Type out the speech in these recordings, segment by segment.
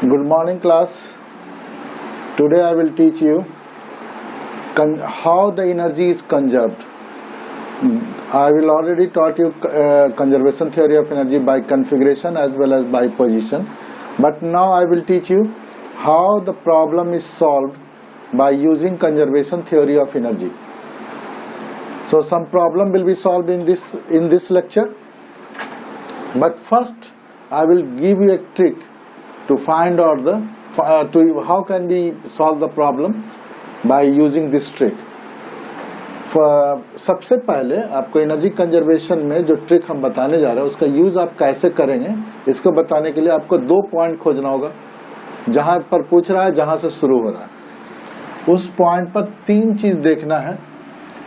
Good morning class. Today I will teach you how the energy is conserved. I will already taught you conservation theory of energy by configuration as well as by position. But now I will teach you how the problem is solved by using conservation theory of energy. So some problem will be solved in this lecture. But first I will give you a trick to find out how can we solve the problem by using this trick. सबसे पहले आपको energy conservation में जो trick हम बताने जा रहे हैं उसका यूज आप कैसे करेंगे इसको बताने के लिए आपको 2 पॉइंट खोजना होगा. जहां पर पूछ रहा है जहां से शुरू हो रहा है उस पॉइंट पर 3 चीज देखना है.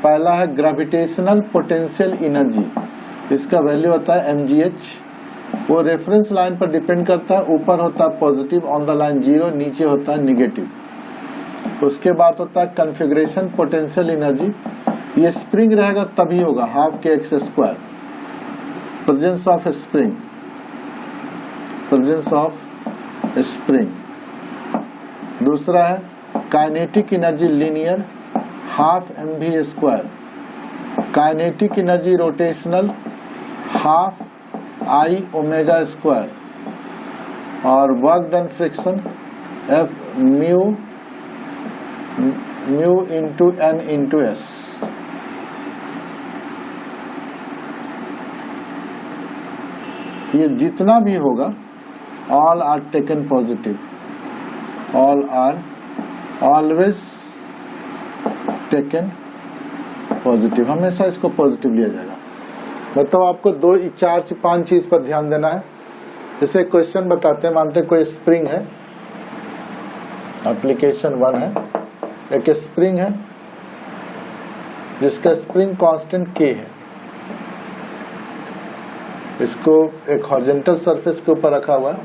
पहला है ग्रेविटेशनल पोटेंशियल एनर्जी, इसका वैल्यू होता है mgh. वो रेफरेंस लाइन पर डिपेंड करता है, ऊपर होता है पॉजिटिव ऑन द लाइन 0, नीचे होता है निगेटिव. उसके बाद होता है कॉन्फ़िगरेशन पोटेंशियल एनर्जी. ये स्प्रिंग रहेगा तभी होगा half K x square, presence of spring, presence of spring. दूसरा है kinetic energy linear half mv square, kinetic energy rotational half I omega square, और work done friction F mu into n into s. ये जितना भी होगा all are taken positive, all are always taken positive, हमेशा इसको positive लिया जाएगा. मतलब आपको 2, 4, 5 चीज पर ध्यान देना है. जैसे क्वेश्चन बताते हैं, मानते हैं कोई स्प्रिंग है, एप्लीकेशन 1 है. एक स्प्रिंग है जिसका स्प्रिंग कांस्टेंट k है. इसको एक हॉरिजॉन्टल सरफेस के ऊपर रखा हुआ है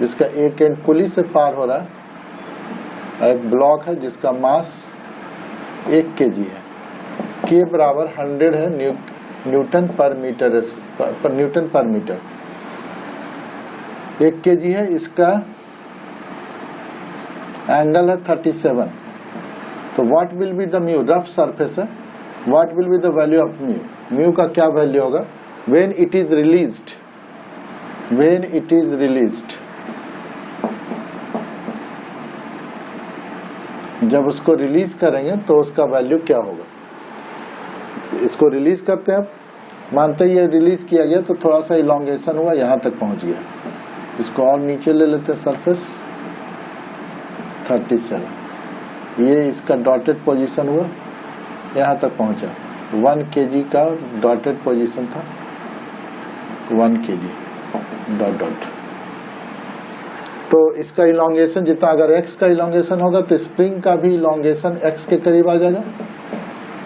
जिसका एक एंड पुली से पार हो रहा है. एक ब्लॉक है जिसका मास 1 kg है. k बराबर 100 है न्यूटन पर मीटर. 1 kg है, इसका एंगल है 37. तो what will be the mu, rough surface है, what will be the value of mu. Mu का क्या वैल्यू होगा when it is released, when it is released. जब उसको रिलीज करेंगे तो उसका वैल्यू क्या होगा. इसको रिलीज करते हैं, मानते ही ये रिलीज किया गया तो थोड़ा सा इलॉन्गेशन हुआ, यहां तक पहुंच गया. इसको और नीचे ले लेते हैं, सरफेस 37. ये इसका डॉटेड पोजीशन हुआ, यहां तक पहुंचा. 1 kg का डॉटेड पोजीशन था, 1 kg डॉट डॉट. तो इसका इलॉन्गेशन जितना, अगर x का इलॉन्गेशन होगा तो स्प्रिंग का भी इलॉन्गेशन x के करीब आ जाएगा,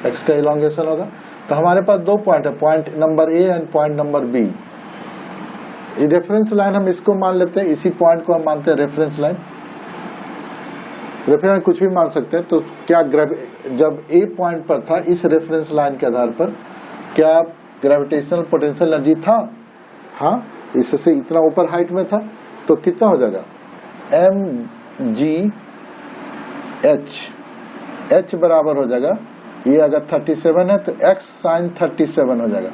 x का इलॉन्गेशन होगा. तो हमारे पास 2 पॉइंट है, point number A and point number B. Reference line हम इसको मान लेते हैं, इसी पॉइंट को हम मानते हैं रेफरेंस लाइन. रेफरेंस कुछ भी मान सकते हैं. तो क्या जब A पॉइंट पर था, इस रेफरेंस लाइन के आधार पर क्या ग्रेविटेशनल पोटेंशियल एनर्जी था? हाँ, इससे इतना ऊपर हाइट में था. तो कितना हो जाएगा mgh, h बराबर हो जाएगा, ये अगर 37 है तो x sin 37 हो जाएगा.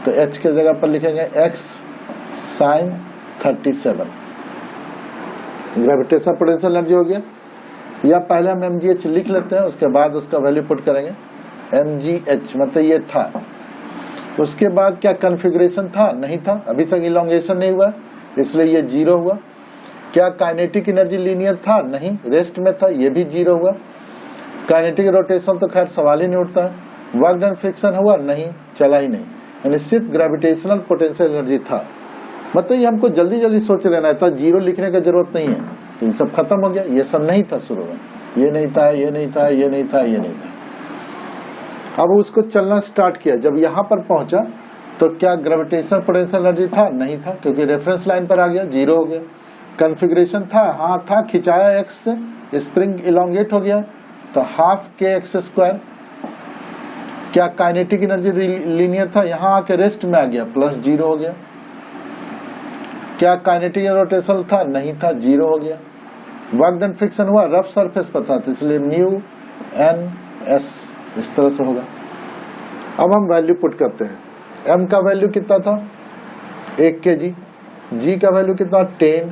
तो h के जगह पर लिखेंगे x sin 37. Gravitational potential energy हो गया. या पहले हम mgh लिख लेते हैं, उसके बाद उसका वैल्यू पुट करेंगे. mgh मतलब ये था. उसके बाद क्या कॉन्फ़िगरेशन था? नहीं था, अभी तक इलॉन्गेशन नहीं हुआ, इसलिए ये 0 हुआ. क्या काइनेटिक एनर्जी लीनियर था? नहीं, रेस्ट में था, ये भी 0 हुआ. काइनेटिक रोटेशन तो खैर सवाल ही नहीं उठता है. वर्क डन फ्रिक्शन हुआ? नहीं, चला ही नहीं. यानी सिर्फ ग्रेविटेशनल पोटेंशियल एनर्जी था. मतलब ये हमको जल्दी जल्दी सोच लेना था, 0 लिखने का जरूरत नहीं है. तो ये सब खत्म हो गया, ये सब नहीं था शुरू में, ये नहीं था, ये नहीं था, ये नहीं था, ये नहीं था. अब उसको चलना स्टार्ट किया. जब यहाँ पर पहुंचा तो क्या ग्रेविटेशनल पोटेंशियल एनर्जी था? नहीं था, क्योंकि रेफरेंस लाइन पर आ गया, 0 हो गया. कॉन्फ़िगरेशन था? हाँ था, खिंचाया x से, स्प्रिंग इलॉन्गेट हो गया, तो हाफ के एक्स स्क्वायर. क्या काइनेटिक एनर्जी लीनियर था? यहाँ आके रेस्ट में आ गया, +0 हो गया. क्या काइनेटिक रोटेशनल था? नहीं था, 0 हो गया। वर्क डन फ्रिक्शन हुआ, रफ सरफेस पर था, तो इसलिए म्यू एन एस इस तरह से होगा। अब हम वैल्यू पुट करते हैं। m का वैल्यू कितना था? 1 kg। g का वैल्यू कितना? 10।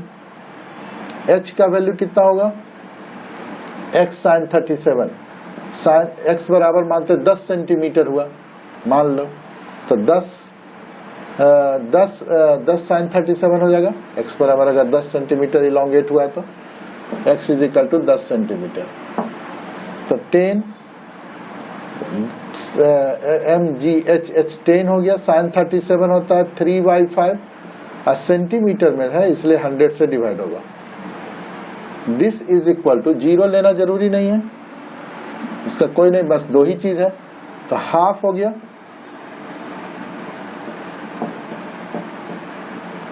h का वैल्यू कितना होगा? x sin 37। sin x बराबर मानते 10 सेंटीमीटर हुआ, मान लो, तो 10 sin 37 हो जाएगा। x बराबर अगर 10 सेंटीमीटर इलोंगेट हुआ है तो x is equal to 10 centimetre. तो 10 mgh 10 हो गया। sin 37 होता है 3/5, सेंटीमीटर में है इसलिए 100 से डिवाइड होगा। दिस इज इक्वल टू, 0 लेना जरूरी नहीं है, इसका कोई नहीं, बस 2 ही चीज है, तो हाफ हो गया।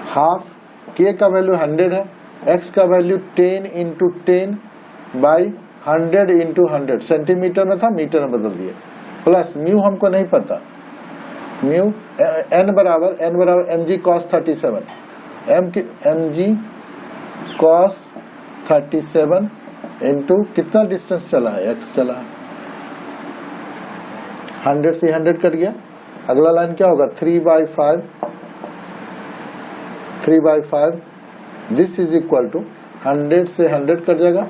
हाफ k का वैल्यू 100 है, x का value 10 into 10 by 100 into 100, centimetre में था मीटर में बदल दिए, प्लस म्यू हमको नहीं पता, म्यू n बराबर mg cos 37, mg cos 37 into कितना डिस्टेंस चला है? x चला है, 100 से 100 कट गया। अगला लाइन क्या होगा? 3/5 दिस इज इक्वल टू 100 से 100 कट जाएगा,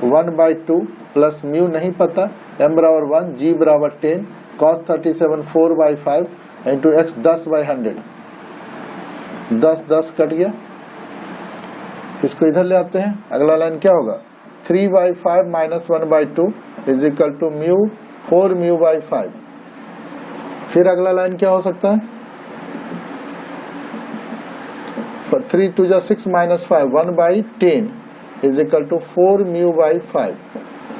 1/2 प्लस म्यू नहीं पता, m बराबर 1, g बराबर 10, cos 37 4/5 इंटू x 10/100, 10 कट गया। इसको इधर ले आते हैं। अगला लाइन क्या होगा? 3/5 minus 1/2 is equal to mu 4 mu by 5। फिर अगला लाइन क्या हो सकता है? 3 2 6 minus 5 1/10 is equal to 4 mu by 5,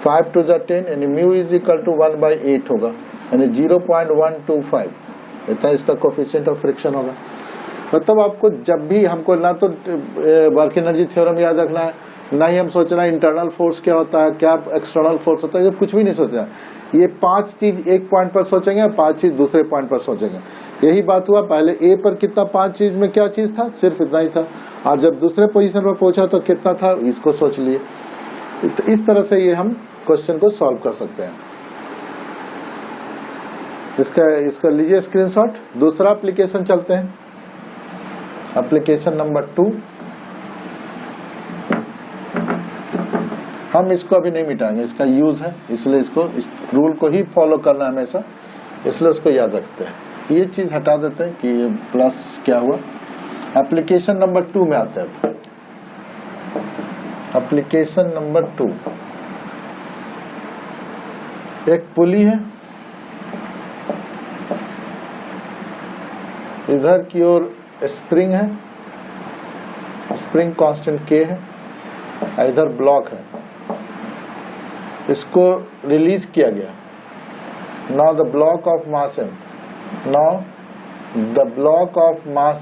5 2 10 यानी म्यू इज इक्वल टू 1/8 होगा, यानी 0.125 इतना इसका कोफिशिएंट ऑफ फ्रिक्शन होगा। मतलब आपको जब भी हमको ना तो वर्क एनर्जी थ्योरम याद रखना है, ना ही हम सोचना इंटरनल फोर्स क्या होता है, क्या एक्सटर्नल फोर्स होता है, ये कुछ भी नहीं सोचना। ये 5 चीज एक पॉइंट पर सोचेंगे, 5 चीज दूसरे पॉइंट पर सोचेंगे। यही बात हुआ, पहले ए पर कितना 5 चीज में क्या चीज था? सिर्फ इतना ही था, और जब दूसरे पोजीशन पर पहुंचा तो कितना था? इसको सोच लिए। तो इस तरह से ये हम क्वेश्चन को सॉल्व कर सकते हैं। इसका लीजिए स्क्रीनशॉट। दूसरा एप्लीकेशन चलते हैं, एप्लीकेशन नंबर 2। हम इसको अभी नहीं मिटाएंगे, इसका यूज है, इसलिए इसको इस रूल को ही फॉलो करना हमेशा, इसलिए उसको याद रखते हैं। ये चीज हटा देते हैं कि ये प्लस क्या हुआ। एप्लीकेशन नंबर 2 में आते हैं। एप्लीकेशन नंबर 2, एक पुली है, इधर की ओर स्प्रिंग है, स्प्रिंग कांस्टेंट K है, इधर ब्लॉक है, इसको रिलीज किया गया। Now the block of mass m, now the block of mass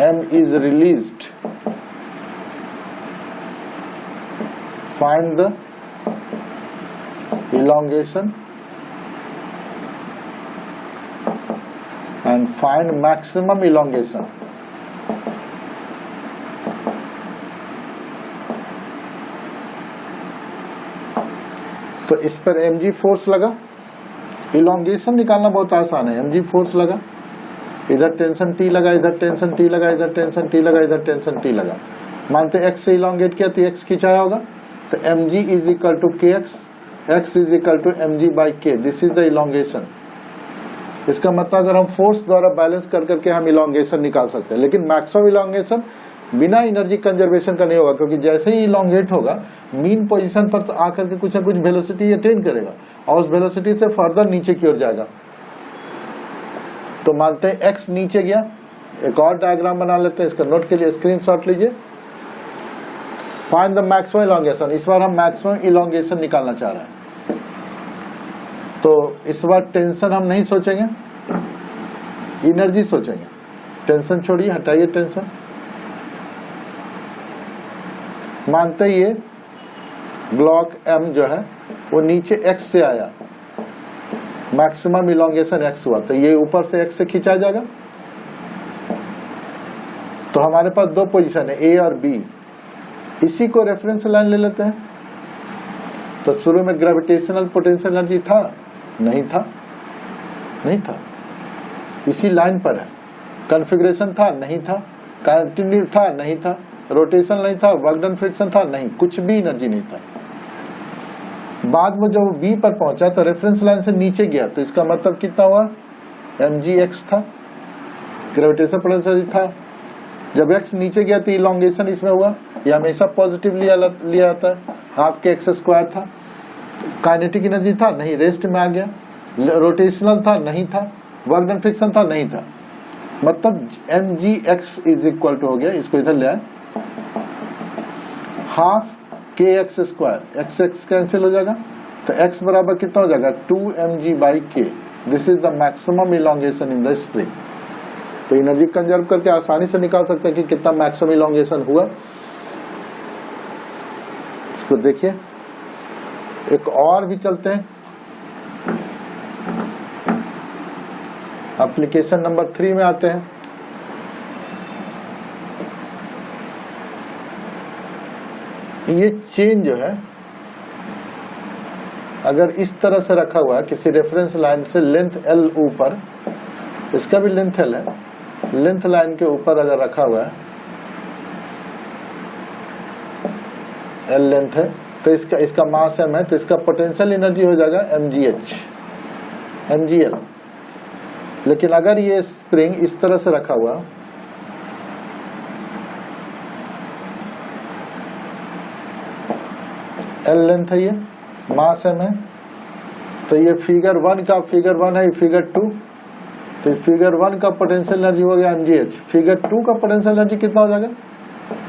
m is released. Find the elongation and find maximum elongation. तो इस पर mg फोर्स लगा, इलोंगेशन निकालना बहुत आसान है। mg फोर्स लगा, इधर टेंशन T लगा, इधर टेंशन T लगा, इधर टेंशन T लगा, इधर टेंशन T लगा। मानते x से इलोंगेट किया तो x खिंचाया होगा, तो mg is equal to kx, x is equal to mg by k। This is the elongation. इसका मतलब अगर हम फोर्स द्वारा बैलेंस कर करके हम इलोंगेशन निकाल सकते हैं, लेकिन मैक्सिमम इलोंगेशन बिना एनर्जी कंजर्वेशन का नहीं होगा, क्योंकि जैसे ही इलोंगेट होगा मीन पोजीशन पर तो आकर के कुछ ना कुछ वेलोसिटी अटेन करेगा और उस वेलोसिटी से फर्दर नीचे की ओर जाएगा। तो मानते हैं x नीचे गया। एक और डायग्राम बना लेते हैं, इसका नोट के लिए स्क्रीनशॉट लीजिए। Find the maximum elongation. इस बार हम मैक्सिमम इलोंगेशन निकालना चाह रहे हैं, तो इस बार टेंशन हम नहीं सोचेंगे, एनर्जी सोचेंगे। टेंशन छोड़िए, हटाइए टेंशन। मानते ही ये ब्लॉक M जो है वो नीचे x से आया, मैक्सिमम इलोंगेशन x हुआ, तो ये ऊपर से x से खींचा जाएगा। तो हमारे पास दो पोजीशन है A और B, इसी को रेफरेंस लाइन ले लेते हैं। तो शुरू में ग्रेविटेशनल पोटेंशियल एनर्जी था? नहीं था, नहीं था, इसी लाइन पर है। कॉन्फ़िगरेशन था? नहीं था। कंटिन्यू था? नहीं था। रोटेशन नहीं था। वर्क डन फ्रिक्शन था? नहीं, कुछ भी एनर्जी नहीं था। बाद में जब B पर पहुंचा तो रेफरेंस लाइन से नीचे गया, तो इसका मतलब कितना हुआ? mgx था, ग्रेविटेशन पोटेंशियल था। जब x नीचे गया तो इलोंगेशन इसमें हुआ, ये हमेशा पॉजिटिव लिया जाता है। हाफ के x स्क्वायर था। काइनेटिक एनर्जी था? नहीं, रेस्ट में आ गया। रोटेशनल था? नहीं था। वर्क डन फ्रिक्शन था? नहीं था। मतलब mgx इज इक्वल टू हो गया, इसको इधर ले आए, half K x square, x x cancel हो जाएगा, तो x बराबर कितना हो जाएगा? 2mg/k। This is the maximum elongation in the spring. तो एनर्जी कंजर्व करके आसानी से निकाल सकते हैं कि कितना मैक्सिमम इलोंगेशन हुआ। इसको देखिए, एक और भी चलते हैं। एप्लीकेशन नंबर 3 में आते हैं। ये चेन जो है, अगर इस तरह से रखा हुआ है किसी रेफरेंस लाइन से, लेंथ L ऊपर, इसका भी लेंथ L है, लेंथ लाइन के ऊपर अगर रखा हुआ है, L लेंथ है, तो इसका मास m है, तो इसका पोटेंशियल एनर्जी हो जाएगा mgl। लेकिन अगर ये स्प्रिंग इस तरह से रखा हुआ, L लेंथ है, ये मास m है, तो ये फिगर 1 का, फिगर 1 है, फिगर 2, तो फिगर 1 का पोटेंशियल एनर्जी हो गया mgh। फिगर 2 का पोटेंशियल एनर्जी कितना हो जाएगा?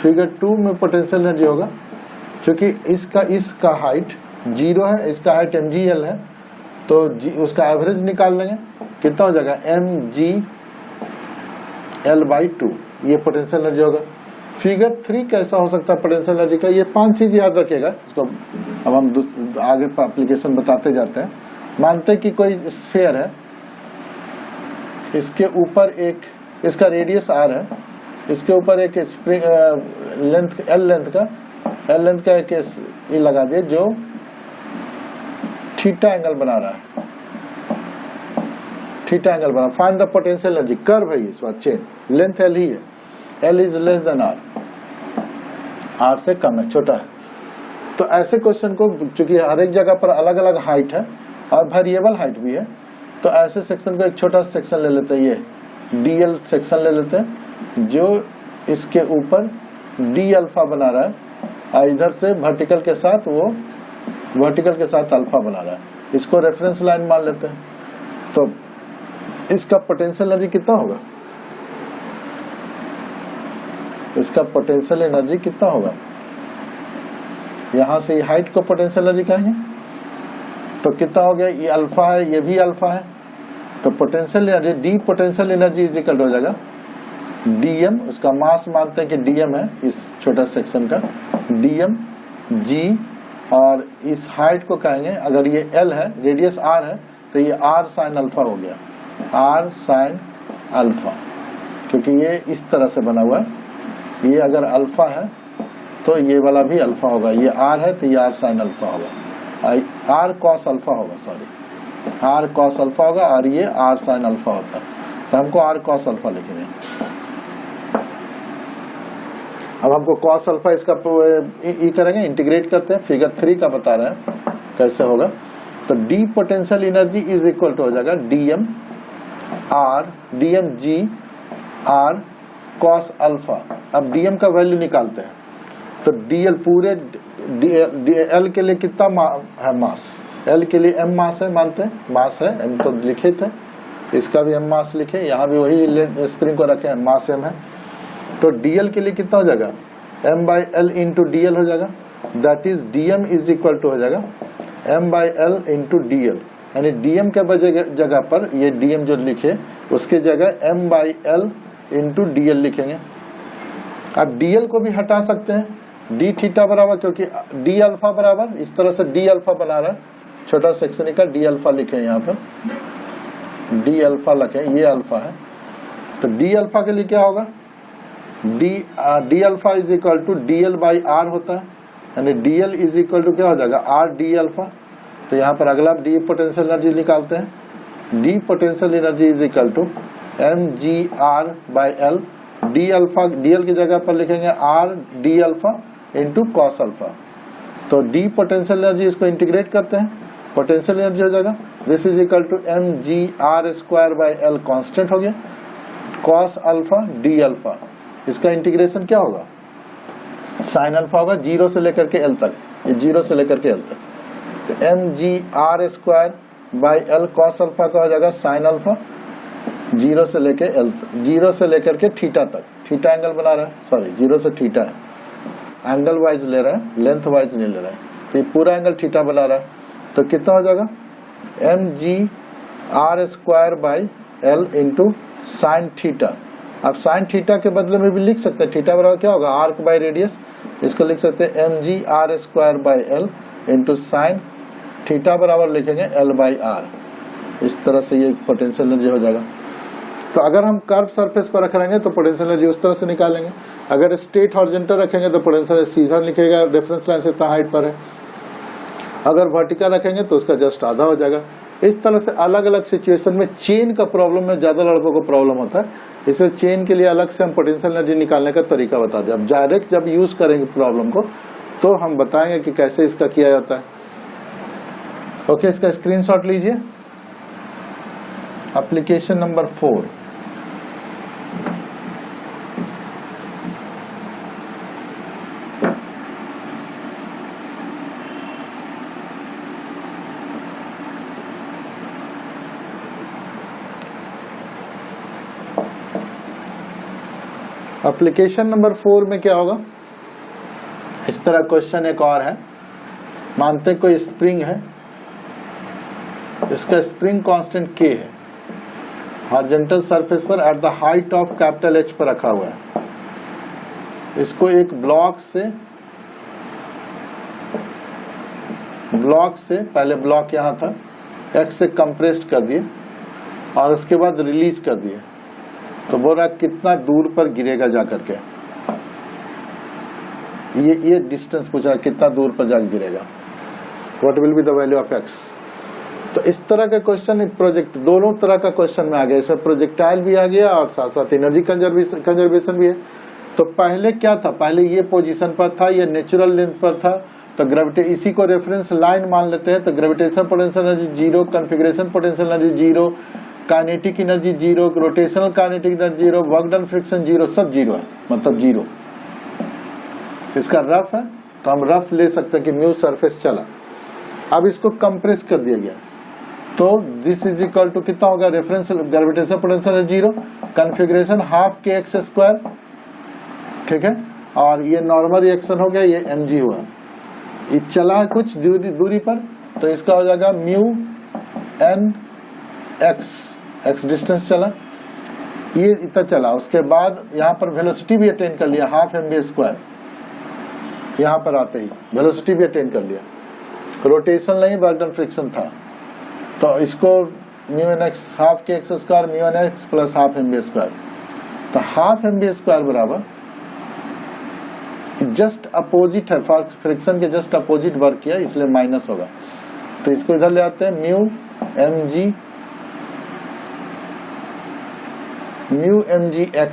फिगर 2 में पोटेंशियल एनर्जी होगा, क्योंकि इसका हाइट 0 है, इसका हाइट mgl है, तो उसका एवरेज निकाल लेंगे, कितना हो जाएगा? mgl/2, ये पोटेंशियल एनर्जी होगा। फिगर 3 कैसा हो सकता है पोटेंशियल एनर्जी का? ये 5 चीज याद रखिएगा, इसको अब हम आगे एप्लीकेशन बताते जाते हैं। मानते हैं कि कोई स्फीयर है, इसके ऊपर एक, इसका रेडियस r है, इसके ऊपर एक स्प्रिंग लेंथ L लेंथ का एक ये लगा दिए जो थीटा एंगल बना रहा है, थीटा एंगल बना। Find the potential energy, curve है इस बार, चेन, लेंथ L ही है, L is less than R, R से कम है, छोटा है। तो ऐसे क्वेश्चन को, चूंकि हर एक जगह पर अलग अलग हाइट है और वेरिएबल हाइट भी है, तो ऐसे सेक्शन को एक छोटा सेक्शन ले लेते हैं, ये dl सेक्शन ले लेते हैं, जो इसके ऊपर d अल्फा बना रहा है, और इधर से वर्टिकल के साथ अल्फा बना रहा है। इसको रेफरेंस लाइन मान लेते हैं। तो इसका पोटेंशियल एनर्जी कितना होगा? इसका पोटेंशियल एनर्जी कितना होगा? यहां से ये हाइट को पोटेंशियल एनर्जी कहेंगे, तो कितना हो गया? ये अल्फा है, ये भी अल्फा है, तो potential energy, D potential energy is equal हो जाएगा dm, उसका मास मानते हैं कि dm है, इस छोटा सेक्शन का dm g, और इस हाइट को कहेंगे, अगर ये l है, रेडियस r है, तो ये r साइन अल्फा हो गया, r साइन अल्फा, क्योंकि ये इस तरह से बना हुआ है। ये अगर अल्फा है तो ये वाला भी अल्फा होगा, ये r है तो ये r साइन अल्फा होगा, r कॉस अल्फा होगा, सॉरी r कॉस अल्फा होगा, और ये r साइन अल्फा होता है, तो हमको r कॉस अल्फा लिखेंगे। अब हमको कॉस अल्फा इसका ई करेंगे, इंटीग्रेट करते हैं, फिगर 3 का बता रहे हैं कैसे होगा। तो d potential energy is equal to हो जाएगा dm g r cos alpha. अब dm का वैल्यू निकालते हैं, तो dl पूरे l के लिए कितना है मास? l के लिए m मास है, मानते हैं मास है, m तो लिखे थे, इसका भी m मास लिखे, यहाँ भी वही स्प्रिंग को रखे, मास m है। तो dl के लिए कितना हो जाएगा? m/l इंटू dl हो जाएगा, that is dm is equal to हो जाएगा m/l इंटू dl, यानी dm के जगह पर ये dm जो लिखे उसके जगह m/l इंटू dl लिखेंगे। अब dl को भी हटा सकते हैं, d थीटा बराबर, क्योंकि d अल्फा बराबर, इस तरह से d अल्फा बना रहा है, छोटा सेक्शन का डी अल्फा लिखे यहाँ पर, डी अल्फा लिखे, ये अल्फा है। तो डी अल्फा के लिए क्या होगा, d alpha is equal to d l by r होता है, यानी d l is equal to क्या हो जाएगा, आर डी अल्फा। तो यहाँ पर अगला डी पोटेंशियल एनर्जी निकालते हैं, d potential energy is equal to m g r by l. D alpha, d l की जगह पर लिखेंगे r d alpha into cos alpha. तो डी पोटेंशियल एनर्जी, इसको इंटीग्रेट करते हैं, पोटेंशियल एनर्जी हो जाएगा this is equal to m g r square by l, constant हो गया, कॉस अल्फा डी अल्फा। इसका इंटीग्रेशन क्या होगा, साइन अल्फा होगा, 0 से लेकर के एल तक, ये 0 से लेकर के एल तक। तो m g r square by l cos alpha का हो जाएगा साइन अल्फा, 0 से लेकर एल, 0 से लेकर के थीटा तक। थीटा एंगल बना रहा है, सॉरी 0 से थीटा है, एंगल वाइज ले रहा है, लेंथ वाइज नहीं ले रहा है। तो ये पूरा एंगल थीटा बना रहा है। तो कितना हो जाएगा, m g r square by l into sine theta. अब साइन थीटा के बदले में भी लिख सकते हैं, थीटा बराबर क्या होगा, आर्क बाई रेडियस, इसको लिख सकते हैं m g r square by l into sine theta बराबर लिखेंगे एल बाई आर। इस तरह से ये पोटेंशियल एनर्जी हो जाएगा। तो अगर हम कर्व सरफेस पर रख रहेंगे तो पोटेंशियल एनर्जी उस तरह से निकालेंगे, अगर स्ट्रेट हॉरिजॉन्टल रखेंगे तो पोटेंशियल सीधा लिखेगा, रेफरेंस लाइन से इतना हाइट पर है। अगर वर्टिकल रखेंगे तो उसका जस्ट आधा हो जाएगा। इस तरह से अलग अलग सिचुएशन में चेन का प्रॉब्लम में ज्यादा लड़कों को प्रॉब्लम होता है, इसे चेन के लिए अलग से हम पोटेंशियल एनर्जी निकालने का तरीका बता दें। अब डायरेक्ट जब यूज करेंगे प्रॉब्लम को तो हम बताएंगे कि कैसे इसका किया जाता है। ओके, इसका स्क्रीनशॉट लीजिए। एप्लीकेशन नंबर 4, एप्लीकेशन नंबर 4 में क्या होगा, इस तरह क्वेश्चन एक और है। मानते हैं कोई स्प्रिंग है, इसका स्प्रिंग कांस्टेंट K है, हॉरिजॉन्टल सरफेस पर at the height of capital H पर रखा हुआ है। इसको एक ब्लॉक से पहले ब्लॉक यहां था, X से कंप्रेस्ड कर दिए और उसके बाद रिलीज कर दिए। तो बोल रहा कितना दूर पर गिरेगा जाकर के, ये डिस्टेंस पूछा, कितना दूर पर जाकर गिरेगा, what will be the value of X। तो इस तरह का क्वेश्चन प्रोजेक्ट, दोनों तरह का क्वेश्चन में आ गया, इसमें प्रोजेक्टाइल भी आ गया और साथ साथ एनर्जी कंजर्वेशन भी है। तो पहले क्या था, पहले ये पोजीशन पर था, ये नेचुरल लेंथ पर था, तो ग्रेविटी, इसी को रेफरेंस लाइन मान लेते हैं। तो gravitational potential energy 0, configuration potential energy 0, kinetic energy 0, rotational kinetic energy 0, work done friction 0, सब 0 है, मतलब 0। इसका रफ है तो हम रफ ले सकते हैं कि म्यू सरफेस चला। अब इसको कंप्रेस कर दिया गया तो दिस इज इक्वल टू कितना होगा, reference gravitational potential energy 0, configuration half kx square, ठीक है, और ये नॉर्मल रिएक्शन हो गया, ये mg हुआ, ये चला कुछ दूरी पर, तो इसका हो जाएगा म्यू n x डिस्टेंस चला, ये इतना चला। उसके बाद यहाँ पर वेलोसिटी भी अटेन कर लिया, हाफ mv स्क्वायर, यहाँ पर आते ही वेलोसिटी भी अटेन कर लिया, रोटेशन नहीं वर्क डन फ्रिक्शन था। तो इसको mu n x half kx square mu n x plus half mv square, तो हाफ mv स्क्वायर बराबर जस्ट अपोजिट है, फ्रिक्शन के जस्ट अपोजिट वर्क किया इसलिए माइनस होगा। तो इसको इधर ले आते हैं, म्यू mg x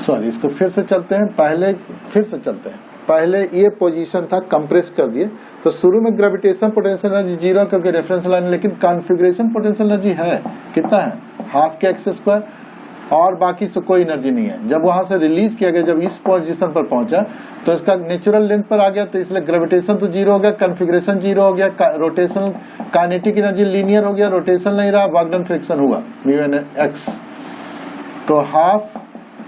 सॉरी, इसको फिर से चलते हैं, पहले ये पोजीशन था, कंप्रेस कर दिए। तो शुरू में ग्रेविटेशन पोटेंशियल एनर्जी 0 क्योंकि रेफरेंस लाइन, लेकिन कॉन्फ़िगरेशन पोटेंशियल एनर्जी है, कितना है, हाफ kx स्क्वायर, और बाकी से कोई एनर्जी नहीं है। जब वहां से रिलीज किया गया, जब इस पोजीशन पर पहुंचा तो इसका नेचुरल लेंथ पर आ गया, तो इसलिए ग्रेविटेशन तो 0 हो गया, कॉन्फ़िगरेशन 0 हो गया, रोटेशनल काइनेटिक एनर्जी लीनियर हो गया, रोटेशन नहीं रहा, वर्क डन फ्रिक्शन हुआ म्यू एन एक्स। तो half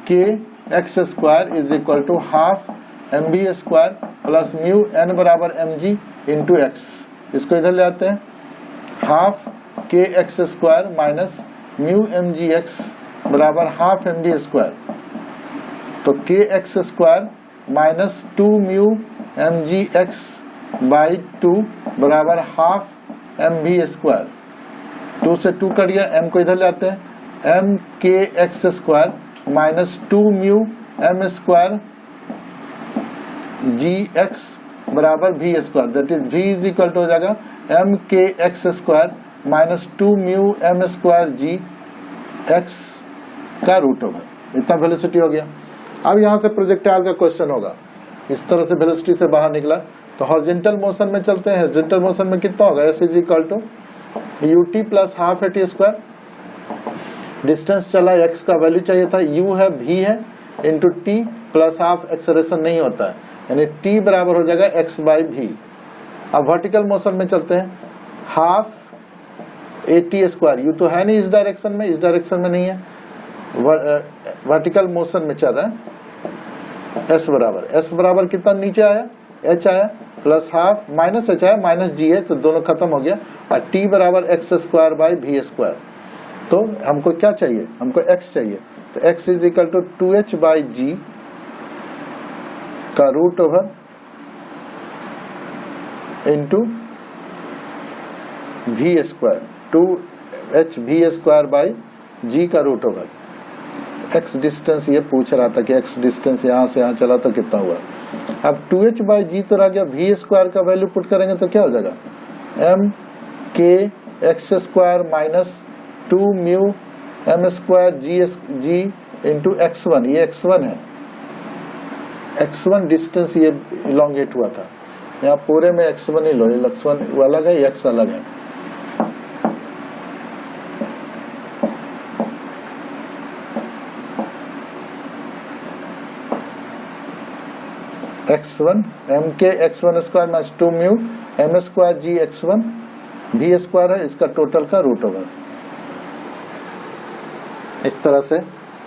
kx square is equal to half mv square plus mu n बराबर mg इंटू x। इसको इधर ले आते हैं, half kx square minus mu mg x बराबर हाफ एम वी स्क्वायर, तो k x square minus 2 mu m g x by 2 बराबर half m v square. 2 से 2 कट गया, m को इधर ले आते हैं, M K x square minus 2 mu M square G X बराबर V square, that is v is equal to हो जाएगा M K x square minus 2 mu M square G X का रूट ओवर। इतना वेलोसिटी हो गया। अब यहाँ से प्रोजेक्टाइल का क्वेश्चन होगा, इस तरह से वेलोसिटी से बाहर निकला तो हॉरिजॉन्टल मोशन में चलते हैं। हॉरिजॉन्टल मोशन में कितना होगा, s is equal to u t plus half a t square. Distance चला, एक्स का वैल्यू चाहिए था, यू है भी है into t plus half, acceleration नहीं होता है, यानी टी बराबर हो जाएगा एक्स बाई भी। अब वर्टिकल मोशन में चलते हैं, half a t square, you तो है नहीं इस डायरेक्शन में, इस डायरेक्शन में नहीं है, वर्टिकल मोशन में चल रहा है। एस बराबर कितना नीचे आया, एच आया प्लस हाफ माइनस एच आया, माइनस जी है, तो दोनों खत्म हो गया, और टी बराबर एक्स स्क्वायर बाई भी स्क्वायर। तो हमको क्या चाहिए, हमको एक्स चाहिए, तो X is equal to 2h by G का रूट ओवर इंटू भी स्क्वायर, 2h भी स्क्वायर बाई जी का रूट ओवर। एक्स डिस्टेंस ये पूछ रहा था कि एक्स डिस्टेंस यहाँ से यहाँ चला तो कितना हुआ। अब 2h बाई जी तो रह गया, भी स्क्वायर का वैल्यू पुट करेंगे तो क्या हो जाएगा, M K x square minus 2 mu M square G into x1, ये x1 है, x1 डिस्टेंस ये इलोंगेट हुआ था, यहाँ पूरे में x1 ही लो, ये x1 वो अलग है, x अलग है। x1 M K x1 square minus 2 mu M square G x1 भी स्क्वायर है, इसका टोटल का रूट ओवर। इस तरह से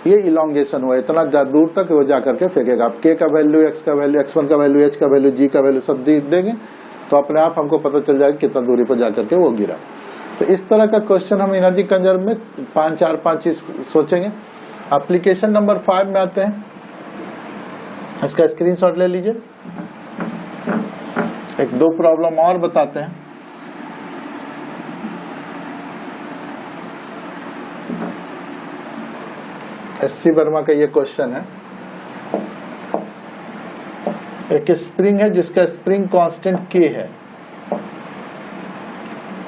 ये इलोंगेशन हुआ, इतना दूर तक वो जाकर के फेंकेगा। आप के का वैल्यू, एक्स का वैल्यू, x1 का वैल्यू, h का वैल्यू, g का वैल्यू सब देंगे तो अपने आप हमको पता चल जाएगा कितना दूरी पर जाकर के वो गिरा। तो इस तरह का क्वेश्चन हम एनर्जी कंजर्व में 5 चीज सोचेंगे। एप्लीकेशन नंबर 5 में आते हैं, इसका स्क्रीनशॉट ले लीजिए। एक 2 प्रॉब्लम और बताते हैं। एससी वर्मा का ये क्वेश्चन है। एक स्प्रिंग है जिसका स्प्रिंग कांस्टेंट के है,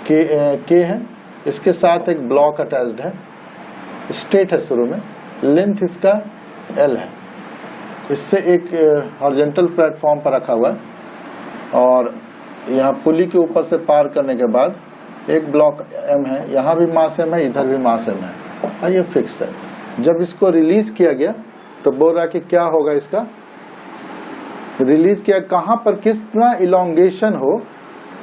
के है, इसके साथ एक ब्लॉक अटैच्ड है, स्ट्रेट है शुरू में, लेंथ इसका एल है, इससे एक हॉरिजॉन्टल प्लेटफॉर्म पर रखा हुआ है और यहाँ पुली के ऊपर से पार करने के बाद एक ब्लॉक एम है, यहाँ भी मास एम है, इधर भी मास एम है, और ये फिक्स है। जब इसको रिलीज किया गया तो बोल रहा कि क्या होगा, इसका रिलीज किया कहां पर, कितना इलोंगेशन हो,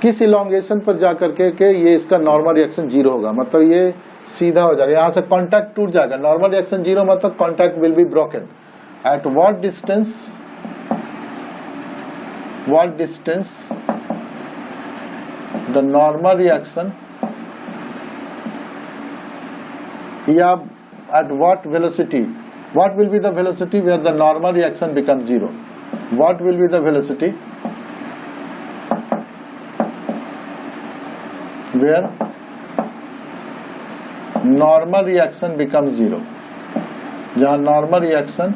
किस इलोंगेशन पर जाकर के ये इसका नॉर्मल रिएक्शन 0 होगा, मतलब ये सीधा हो जाएगा, यहां से कांटेक्ट टूट जाएगा। नॉर्मल रिएक्शन 0 मतलब contact will be broken. At what distance the normal reaction, या at what velocity, what will be the velocity where the normal reaction becomes 0, what will be the velocity where normal reaction becomes 0, जहां normal reaction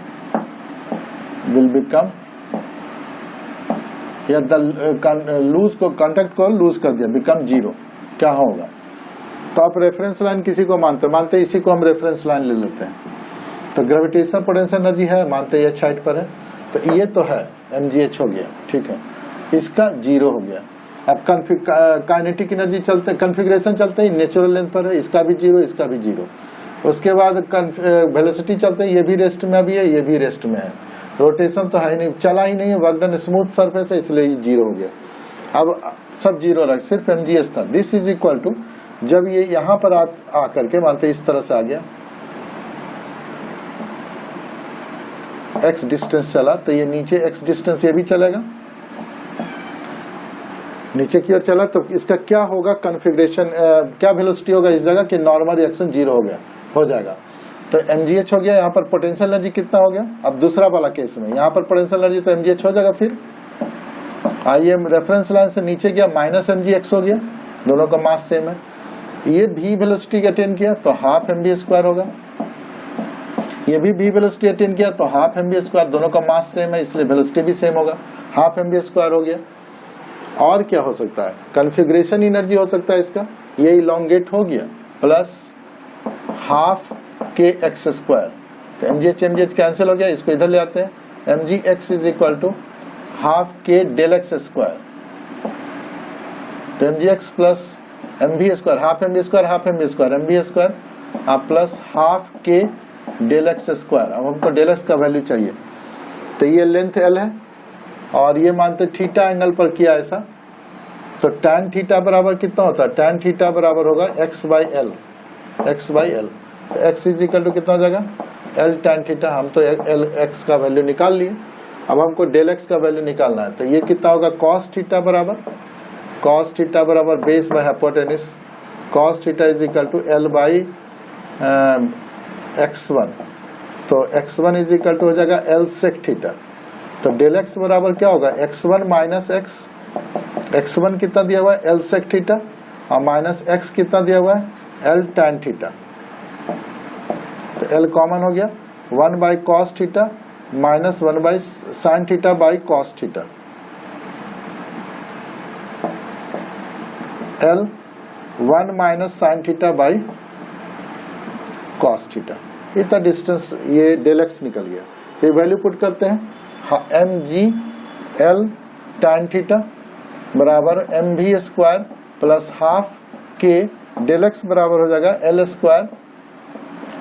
will become, या loose को contact को loose कर दिया, become 0, क्या होगा। तो आप रेफरेंस लाइन किसी को मानते इसी को हम रेफरेंस लाइन ले लेते हैं। तो ग्रेविटेशनल पोटेंशियल एनर्जी है, मानते एच हाइट पर है, तो ये तो है mgh हो गया, ठीक है, इसका 0 हो गया। अब काइनेटिक एनर्जी चलते, कन्फिग्रेशन चलते ही नेचुरल लेंथ पर है, इसका भी 0, इसका भी 0। उसके बाद वेलोसिटी चलते हैं, ये भी रेस्ट में अभी है, ये भी रेस्ट में है, रोटेशन तो है ही नहीं, चला ही नहीं है, वर्क डन स्मूथ सरफेस है, इसलिए 0 हो गया। अब सब 0 रहा, सिर्फ mgh था। दिस इज इक्वल टू, जब ये यहां पर आकर के मानते इस तरह से आ गया, x डिस्टेंस चला, तो ये नीचे x डिस्टेंस ये भी चलेगा, नीचे की ओर चला, तो इसका क्या होगा कॉन्फ़िगरेशन, क्या वेलोसिटी होगा इस जगह कि नॉर्मल रिएक्शन 0 हो जाएगा। तो mgh हो गया। यहाँ पर पोटेंशियल एनर्जी कितना हो गया? अब दूसरा वाला केस में यहाँ पर पोटेंशियल एनर्जी तो mgh हो जाएगा। फिर आइए रेफरेंस लाइन से नीचे गया माइनस mgx हो गया, दोनों का मास सेम है। ये v वेलोसिटी अटेन किया तो हाफ mv² होगा, ये भी v वेलोसिटी अटेन किया तो हाफ mv², दोनों का मास सेम है इसलिए वेलोसिटी भी सेम होगा, हाफ mv² हो गया। और क्या हो सकता है? कन्फिग्रेशन एनर्जी हो सकता है इसका, ये इलोंगेट हो गया प्लस हाफ kx²। तो mgh कैंसिल हो गया, इसको इधर ले आते हैं। mgx is equal to half k del x²। तो mgx plus mv², half mv² plus half k del x²। अब हमको डेल x का वैल्यू चाहिए, तो ये लेंथ l है और ये मानते थीटा एंगल पर किया ऐसा, तो tan थीटा बराबर कितना होता है? tan थीटा बराबर होगा x बाई एल। तो x इज इक्वल टू कितना हो जाएगा? l tan theta. हम तो l x का वैल्यू निकाल लिए, अब हमको डेल x का वैल्यू निकालना है। तो ये कितना होगा? cos थीटा बराबर base by hypotenuse. cos theta is equal to l by x1। तो x1 इज इक्वल टू हो जाएगा l sec थीटा। तो डेल x बराबर क्या होगा? x1 minus x। x1 कितना दिया हुआ है? l sec थीटा, और माइनस x कितना दिया हुआ है? l tan theta. तो l कॉमन हो गया, 1 by cos theta minus 1 by sin theta by cos theta. l 1 minus sin theta by cos theta. इतना डिस्टेंस ये डेल x निकल गया। ये वैल्यू पुट करते हैं, mg l tan थीटा बराबर mv² plus half k del x बराबर हो जाएगा l²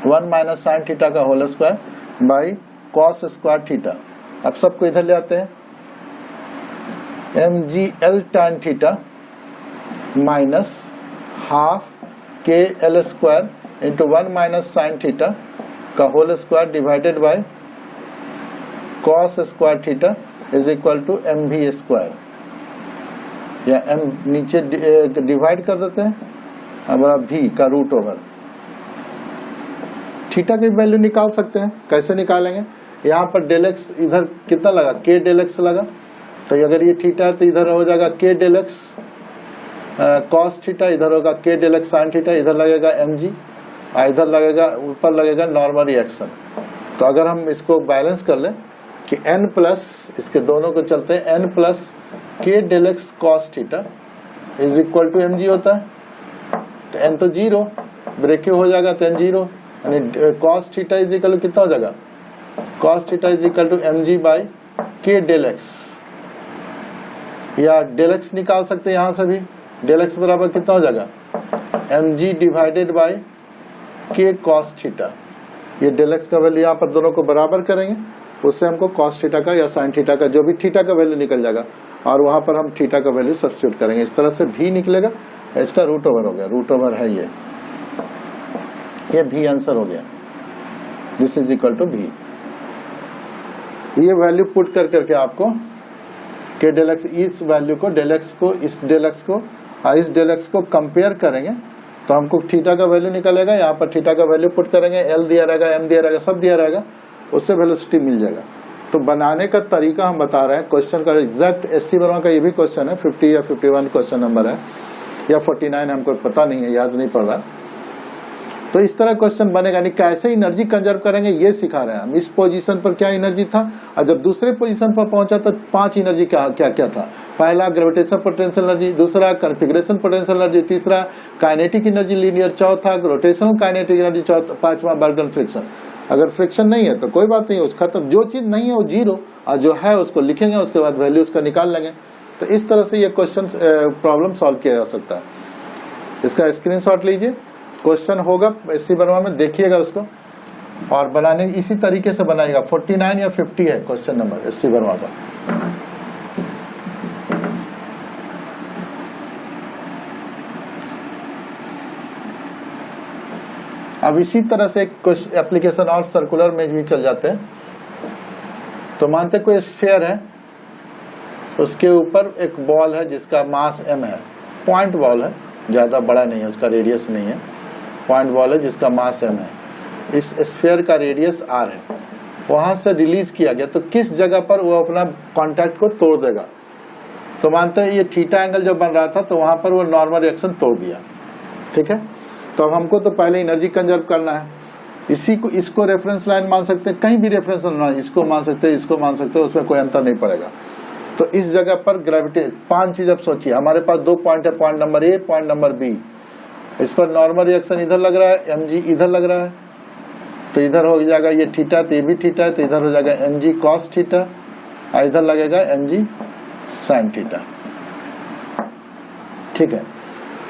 1 माइनस sin थीटा का whole square by cos² theta. अब सबको इधर ले आते हैं, mg l tan theta minus half k l² into 1 minus sine theta का whole square divided by cos² theta is equal to mv², या m नीचे डिवाइड कर देते हैं, हमारा v का रूट ओवर। थीटा की वैल्यू निकाल सकते हैं, कैसे निकालेंगे? यहाँ पर डेल x इधर कितना लगा? k डेल x लगा, तो अगर ये थीटा है तो इधर हो जाएगा k del x cos theta, इधर होगा k del x sin theta, इधर लगेगा mg, इधर लगेगा ऊपर लगेगा नॉर्मल रिएक्शन। तो अगर हम इसको बैलेंस कर लें कि n प्लस इसके दोनों को चलते हैं n plus k del x cos theta is equal to mg होता है, तो n तो 0 ब्रेक हो जाएगा, तो n 0 यानी cos theta is equal to कितना हो जाएगा? cos theta is equal to mg by k del x, या डेल x निकाल सकते हैं यहाँ से भी। डेल x बराबर कितना हो जाएगा? mg divided by k cos theta. ये डेल x का वैल्यू यहाँ पर दोनों को बराबर करेंगे, उससे हमको cos थीटा का या sin थीटा का जो भी थीटा का वैल्यू निकल जाएगा, और वहां पर हम थीटा का वैल्यू सब्स्टिट्यूट करेंगे। इस तरह से v निकलेगा, इसका रूट ओवर हो गया, रूट ओवर है ये v आंसर हो गया। This is equal to v। ये वैल्यू पुट कर करके आपको k डेल x, इस वैल्यू को डेल x को इस डेल x को कंपेयर करेंगे तो हमको थीटा का वैल्यू निकलेगा। यहाँ पर थीटा का वैल्यू पुट करेंगे, l दिया रहेगा, m दिया रहेगा, सब दिया रहेगा, उससे वेलोसिटी मिल जाएगा। तो बनाने का तरीका हम बता रहे हैं। क्वेश्चन का एग्जैक्ट SC वर्मा का ये भी क्वेश्चन है, 50 या 51 क्वेश्चन नंबर है, या 49 हमको पता नहीं है, याद नहीं पड़ रहा। तो इस तरह क्वेश्चन बनेगा, नहीं कैसे एनर्जी कंजर्व करेंगे ये सिखा रहे हैं हम। इस पोजीशन पर क्या एनर्जी था, और जब दूसरे पोजीशन पर पहुंचा तो 5 एनर्जी क्या क्या क्या था। पहला ग्रेविटेशनल पोटेंशियल एनर्जी, दूसरा कॉन्फिगरेशन पोटेंशियल एनर्जी, तीसरा काइनेटिक एनर्जी लीनियर, चौथा रोटेशनल काइनेटिक एनर्जी, पांचवा बर्गन फ्रिक्शन। अगर फ्रिक्शन नहीं है तो कोई बात नहीं, उसका तो जो चीज नहीं है वो 0, और जो है उसको लिखेंगे, उसके बाद वैल्यू उसका निकाल लेंगे। तो इस तरह से ये क्वेश्चन प्रॉब्लम सॉल्व किया जा सकता है। इसका स्क्रीनशॉट लीजिए, क्वेश्चन होगा SC वर्मा में, देखिएगा उसको और बनाने इसी तरीके से बनाएगा। 49 या 50 है क्वेश्चन नंबर SC वर्मा का। अब इसी तरह से एक एप्लीकेशन और सर्कुलर में भी चल जाते हैं। तो मानते कोई स्फीयर है, उसके ऊपर एक बॉल है जिसका मास m है, पॉइंट बॉल है, ज्यादा बड़ा नहीं है, उसका रेडियस नहीं है, पॉइंट बॉल है जिसका मास m है। इस स्फीयर का रेडियस r है, वहां से रिलीज किया गया, तो किस जगह पर वो अपना कांटेक्ट को तोड़ देगा? तो मानते हैं ये थीटा एंगल जब बन रहा था तो वहां पर वो नॉर्मल रिएक्शन तोड़ दिया, ठीक है। तो अब हमको तो पहले एनर्जी कंजर्व करना है, इसी को इसको रेफरेंस लाइन मान सकते हैं, कहीं भी रेफरेंस लाइन, इसको मान सकते हैं, इसको मान सकते हैं, उसमें कोई अंतर नहीं पड़ेगा। तो इस जगह पर ग्रेविटी 5 चीज अब सोचिए, हमारे पास 2 पॉइंट है, point number A, point number B. इस पर नॉर्मल रिएक्शन इधर लग रहा है, mg इधर लग रहा है, तो इधर हो जाएगा ये थीटा, तो ये भी थीटा है, तो इधर हो जाएगा mg cos थीटा, और इधर लगेगा mg sin थीटा, ठीक है।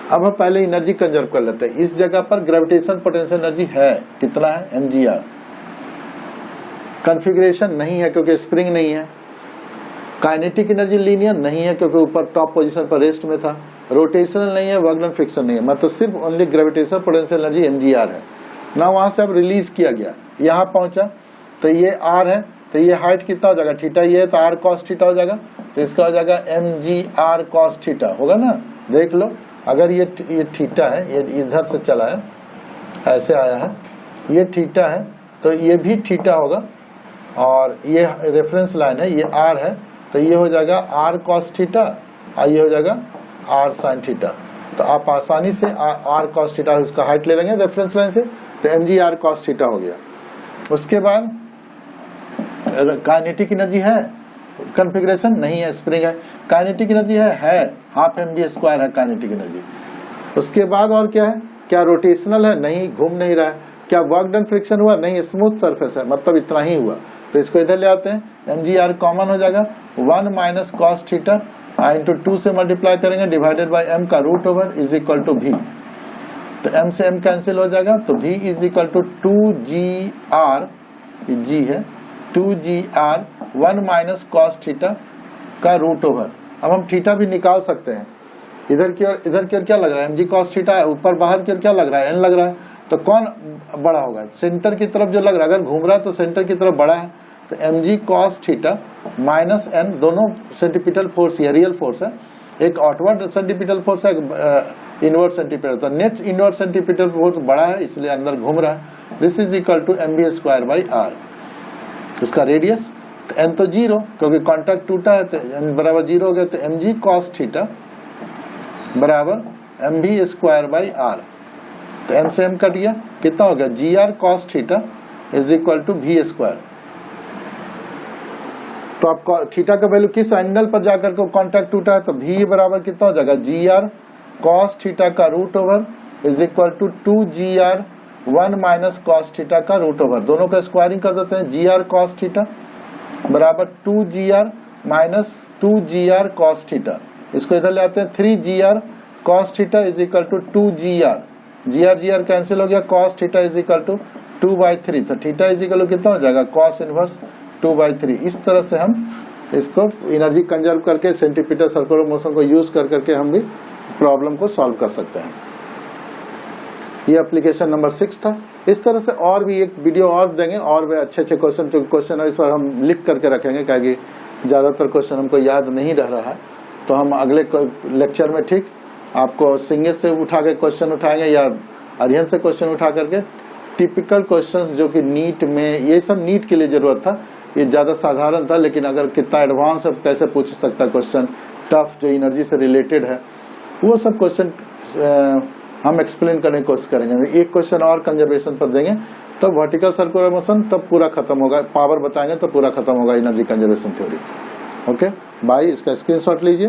अब हम पहले एनर्जी कंजर्व कर लेते हैं। इस जगह पर ग्रेविटेशन पोटेंशियल एनर्जी है, कितना है? mgr। कॉन्फ़िगरेशन नहीं है क्योंकि स्प्रिंग नहीं है। काइनेटिक एनर्जी लीनियर नहीं है क्योंकि ऊपर टॉप पोजीशन पर रेस्ट में था। रोटेशनल नहीं है, वर्क डन फ्रिक्शन नहीं है, मतलब सिर्फ only gravitation potential energy mgr है ना। वहां से अब रिलीज किया गया, यहाँ पहुंचा, तो ये r है, तो ये हाइट कितना हो जाएगा? थीटा, ये है तो r cos थीटा हो जाएगा, तो इसका हो जाएगा mgr cos थीटा, होगा ना। देख लो, अगर ये थीटा है, ये इधर से चला है, ऐसे आया है, ये थीटा है, तो ये भी थीटा होगा, और ये रेफरेंस लाइन है, ये r है, तो ये हो जाएगा r cos थीटा, और ये हो जाएगा r sin थीटा। तो आप आसानी से r cos थीटा उसका हाइट ले लेंगे रेफरेंस लाइन से, तो mgr cos थीटा हो गया। उसके बाद काइनेटिक एनर्जी है, कॉन्फ़िगरेशन नहीं है, स्प्रिंग है। काइनेटिक एनर्जी है हाफ mv² है काइनेटिक एनर्जी। उसके बाद और क्या है? क्या रोटेशनल है? नहीं, घूम नहीं रहा है। क्या वर्क डन फ्रिक्शन हुआ? नहीं, स्मूथ सरफेस है, मतलब इतना ही हुआ। तो इसको इधर ले आते हैं, mgr कॉमन हो जाएगा, 1 माइनस cos थीटा इंटू 2 से मल्टीप्लाई करेंगे, डिवाइडेड बाय m का root over is equal to v। तो m से m कैंसिल हो जाएगा, तो v is equal to 2gr, g है 2gr 1 माइनस cos थीटा का रूट ओवर। अब हम थीटा भी निकाल सकते हैं। इधर की ओर क्या लग रहा है? mg cos थीटा है, ऊपर बाहर की ओर क्या लग रहा है? n लग रहा है, तो कौन बड़ा होगा? सेंटर की तरफ जो लग रहा है, अगर घूम रहा है तो सेंटर की तरफ बड़ा है, तो mg cos theta minus n, दोनों सेंटीपिटल फोर्स या रियल फोर्स है, एक आउटवर्ड सेंटीपिटल फोर्स है, इनवर्ड सेंटीपिटल, तो नेट इनवर्ड सेंटीपिटल फोर्स बड़ा है, इसलिए अंदर घूम रहा है। This is equal to mv² by r। उसका रेडियस n तो 0, क्योंकि कॉन्टैक्ट टूटा है, तो n बराबर 0 हो गया, तो mg cos थीटा बराबर mv² बाई r। तो m से m कट गया, कितना हो गया? gr cos theta is equal to v²। तो आपको थीटा का वैल्यू किस एंगल पर जाकर के कांटेक्ट टूटा है, तो v बराबर कितना हो जाएगा? gr cos थीटा का root over is equal to 2gr 1 minus cos theta का रूट ओवर। दोनों का स्क्वायरिंग कर देते हैं, gr cos थीटा बराबर 2gr minus 2gr cos theta. इसको इधर ले आते हैं, 3gr cos theta is equal to 2gr, gr cancel हो गया, cos theta is equal to 2/3, तो थीटा इज इक्वल टू कितना हो जाएगा? cos inverse 2/3। इस तरह से हम इसको एनर्जी कंजर्व करके सेंटीपिटल सर्कुलर मोशन को यूज करके हम भी प्रॉब्लम को सॉल्व कर सकते हैं। ये एप्लीकेशन नंबर 6 था। इस तरह से और भी एक वीडियो और देंगे, और भी अच्छे क्वेश्चन, क्योंकि क्वेश्चन इस बार हम लिख करके रखेंगे, क्योंकि ज्यादातर क्वेश्चन हमको याद नहीं रह रहा है। तो हम अगले लेक्चर में ठीक आपको सिंगे से उठा के क्वेश्चन उठाएंगे, या अरिहंत से क्वेश्चन उठा करके टिपिकल क्वेश्चंस जो कि नीट में, ये सब नीट के लिए जरूरत था, ये ज्यादा साधारण था, लेकिन अगर कितना एडवांस अब कैसे पूछ सकता क्वेश्चन, टफ जो एनर्जी से रिलेटेड है, वो सब क्वेश्चन हम एक्सप्लेन करने की कोशिश करेंगे। एक क्वेश्चन और कंजर्वेशन पर देंगे, तब वर्टिकल सर्कुलर मोशन तब पूरा खत्म होगा, पावर बताएंगे तो पूरा खत्म होगा energy conservation theory. Okay bye, इसका स्क्रीनशॉट लीजिए।